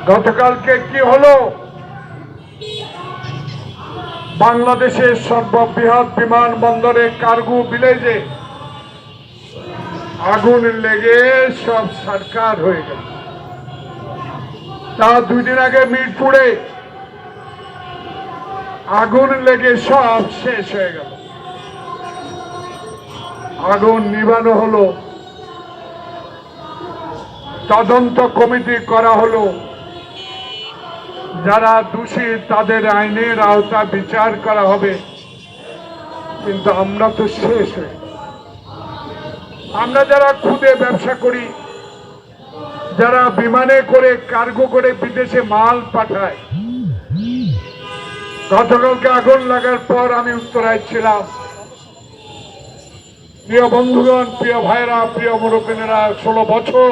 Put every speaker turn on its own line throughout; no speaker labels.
গতকালকে কি হলো? বাংলাদেশের সর্ববৃহৎ বিমানবন্দরে কার্গো ভিলেজে আগুন লেগে সব সরকার হয়ে গেল। তা 2 দিন আগে মিরপুরে আগুন লেগে সব শেষ হয়ে গেল। আগুন নিভানো হলো, তদন্ত কমিটি করা হলো, যারা দোষী তাদের আইনের আওতা বিচার করা হবে। কিন্তু আমরা তো শেষ হয়ে, আমরা যারা খুদে ব্যবসা করি, যারা বিমানে করে কার্গো করে বিদেশে মাল পাঠায়, গতকালকে আগুন লাগার পর আমি উত্তরায় ছিলাম। প্রিয় বন্ধুগণ, প্রিয় ভাইরা, প্রিয় মুরব্বিনেরা, 16 বছর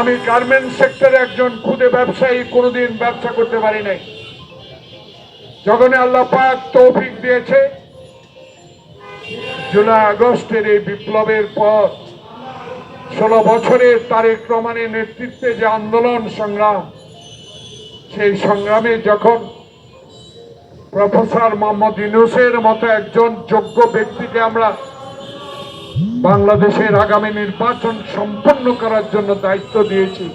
আমি গার্মেন্টস সেক্টরে একজন খুদে ব্যবসায়ী, কোনোদিন ব্যবসা করতে পারি নাই। যখন আল্লাহ পাক তৌফিক দিয়েছে, জুলাই আগস্টের এই বিপ্লবের পর 16 বছরের তারেক রহমানের নেতৃত্বে যে আন্দোলন সংগ্রাম, সেই সংগ্রামে যখন প্রফেসর মোহাম্মদ ইউনূসের মতো একজন যোগ্য ব্যক্তিকে আমরা বাংলাদেশের আগামী নির্বাচন সম্পন্ন করার জন্য দায়িত্ব দিয়েছি,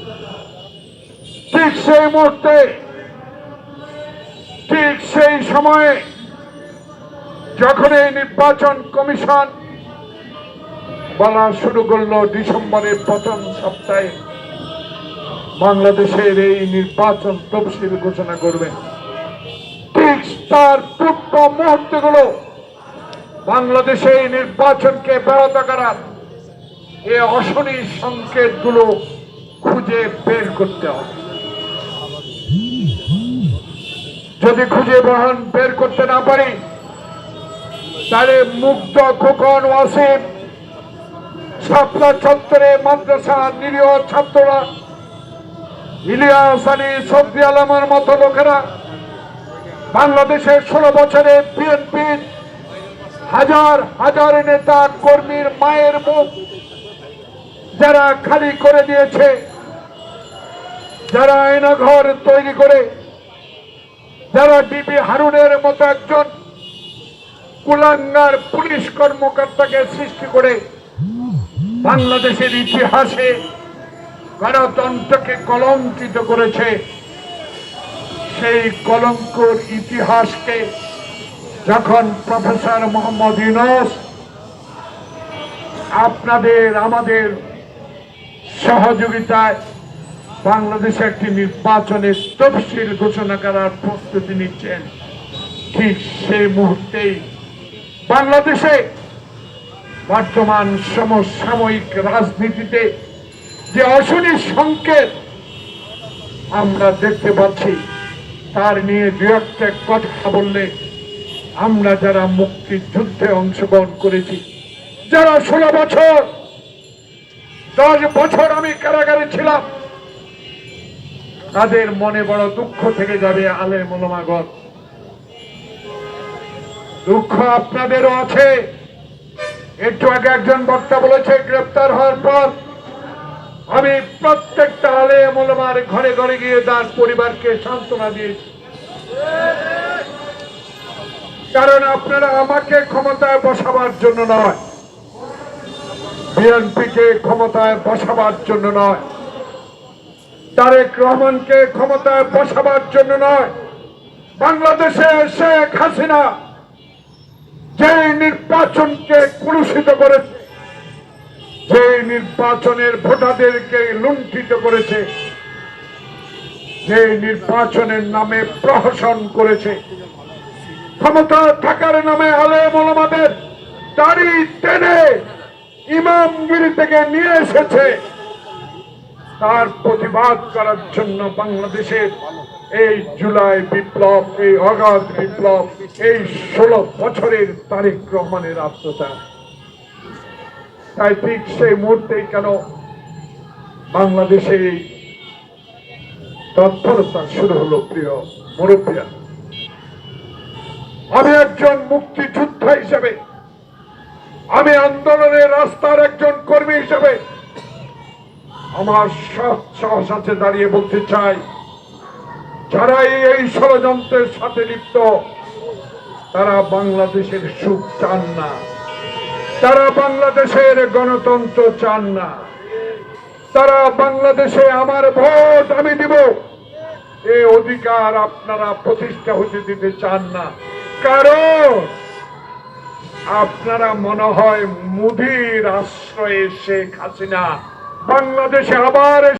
ঠিক সেই মুহূর্তে, ঠিক সেই সময়ে যখন এই নির্বাচন কমিশন বলা শুরু করলো ডিসেম্বরের প্রথম সপ্তাহে বাংলাদেশের এই নির্বাচন তফসিল ঘোষণা করবেন, ঠিক তার পূর্ব মুহূর্তগুলো বাংলাদেশে এই নির্বাচনকে ব্যাহত করার এই অশনি সংকেতগুলো খুঁজে বের করতে হবে। যদি খুঁজে বের করতে না পারি, তাহলে মুগ্ধ, খোকন, ওয়াসিম, শাপলা চত্বরে মাদ্রাসা নিরীহ ছাত্ররা, ইলিয়াস আলী, সফি আলমের মতো লোকেরা, বাংলাদেশের 16 বছরে বিএনপির হাজার হাজার নেতা কর্মীর মায়ের মুখ যারা খালি করে দিয়েছে, যারা আয়নাঘর তৈরি করে, যারা ডিবি হারুনের মতো একজন কুলাঙ্গার পুলিশ কর্মকর্তাকে সৃষ্টি করে বাংলাদেশের ইতিহাসে গণতন্ত্রকে কলঙ্কিত করেছে, সেই কলঙ্কর ইতিহাসকে যখন প্রফেসর মোহাম্মদ ইউনূস আপনাদের আমাদের সহযোগিতায় বাংলাদেশে একটি নির্বাচনের তফসিল ঘোষণা করার প্রস্তুতি নিচ্ছেন, ঠিক সেই মুহূর্তেই বাংলাদেশে বর্তমান সমসাময়িক রাজনীতিতে যে অশনি সংকেত আমরা দেখতে পাচ্ছি, তার নিয়ে দু একটা কথা বললে, আমরা যারা মুক্তিযুদ্ধে অংশগ্রহণ করেছি, যারা 16 বছর 10 বছর আমি কারাগারে ছিলাম, তাদের মনে বড় দুঃখ থেকে যাবে। আলেম ওলামাগণ, দুঃখ আপনাদেরও আছে। একটু আগে একজন বক্তা বলেছে, গ্রেপ্তার হওয়ার পর আমি প্রত্যেকটা আলেম ওলামার ঘরে ঘরে গিয়ে তার পরিবারকে সান্ত্বনা দিয়েছি, কারণ আপনারা আমাকে ক্ষমতায় বসাবার জন্য নয়, বিএনপিকে ক্ষমতায় বসাবার জন্য নয়, তারেক রহমানকে ক্ষমতায় বসাবার জন্য নয়, বাংলাদেশে শেখ হাসিনা যে নির্বাচনকে কলুষিত করেছে, যে নির্বাচনের ভোটারদেরকে লুণ্ঠিত করেছে, যে নির্বাচনের নামে প্রহসন করেছে, ক্ষমতা থাকার নামে আলেম ওলামাদের দাড়ি টেনে ইমামগিরি থেকে নিয়ে এসেছে, তার প্রতিবাদ করার জন্য বাংলাদেশের এই জুলাই বিপ্লব, এই অগাধ বিপ্লব, এই 16 বছরের তারেক রহমানের আত্মত্যাগ। তাই ঠিক সেই মুহূর্তেই কেন বাংলাদেশে এই তৎপরতা শুরু হলো? প্রিয় মুরব্বিয়া, আমি একজন মুক্তিযোদ্ধা হিসেবে, আমি আন্দোলনের রাস্তার একজন কর্মী হিসেবে আমার সাহস আছে দাঁড়িয়ে বলতে চাই, যারা এই ষড়যন্ত্রের সাথে লিপ্ত তারা বাংলাদেশের সুখ চান না, তারা বাংলাদেশের গণতন্ত্র চান না, তারা বাংলাদেশে আমার ভোট আমি দিব এই অধিকার আপনারা প্রতিষ্ঠা হতে দিতে চান না। কারণ আপনারা মনে হয় মোদির আশ্রয়ে শেখ হাসিনা বাংলাদেশে আবার